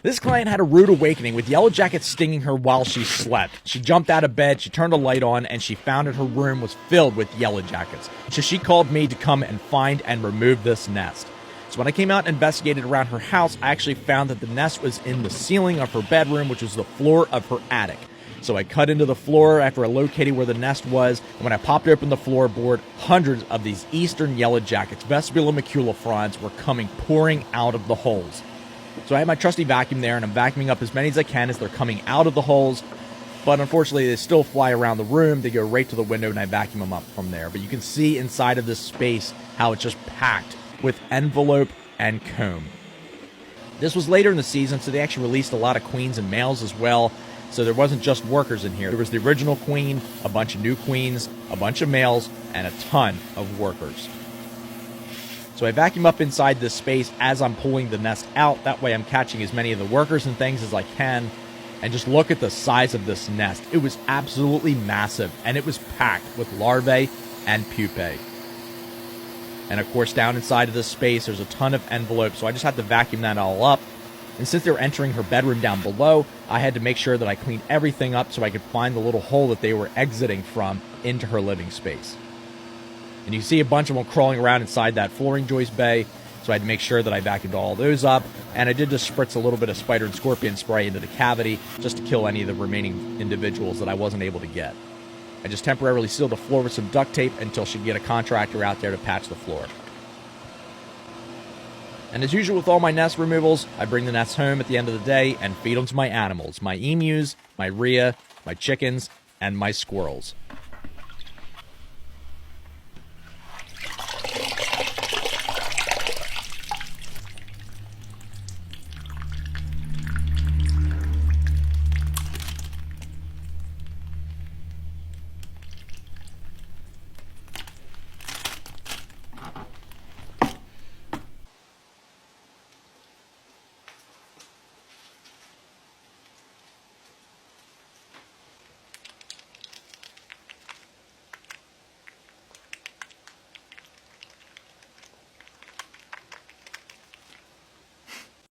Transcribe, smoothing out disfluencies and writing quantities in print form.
This client had a rude awakening with yellow jackets stinging her while she slept. She jumped out of bed, she turned a light on, and she found that her room was filled with yellow jackets. So she called me to come and find and remove this nest. So when I came out and investigated around her house, I actually found that the nest was in the ceiling of her bedroom, which was the floor of her attic. So I cut into the floor after I located where the nest was, and when I popped open the floorboard, hundreds of these eastern yellow jackets, Vespula maculifrons, were coming pouring out of the holes. So I have my trusty vacuum there, and I'm vacuuming up as many as I can as they're coming out of the holes. But unfortunately, they still fly around the room. They go right to the window, and I vacuum them up from there. But you can see inside of this space how it's just packed with envelope and comb. This was later in the season, so they actually released a lot of queens and males as well. So there wasn't just workers in here. There was the original queen, a bunch of new queens, a bunch of males, and a ton of workers. So I vacuum up inside this space as I'm pulling the nest out. That way I'm catching as many of the workers and things as I can. And just look at the size of this nest. It was absolutely massive, and it was packed with larvae and pupae. And of course, down inside of this space, there's a ton of envelopes, so I just had to vacuum that all up. And since they were entering her bedroom down below, I had to make sure that I cleaned everything up so I could find the little hole that they were exiting from into her living space. And you see a bunch of them crawling around inside that flooring joist bay, so I had to make sure that I vacuumed all those up. And I did just spritz a little bit of spider and scorpion spray into the cavity just to kill any of the remaining individuals that I wasn't able to get. I just temporarily sealed the floor with some duct tape until she could get a contractor out there to patch the floor. And as usual with all my nest removals, I bring the nests home at the end of the day and feed them to my animals, my emus, my rhea, my chickens, and my squirrels.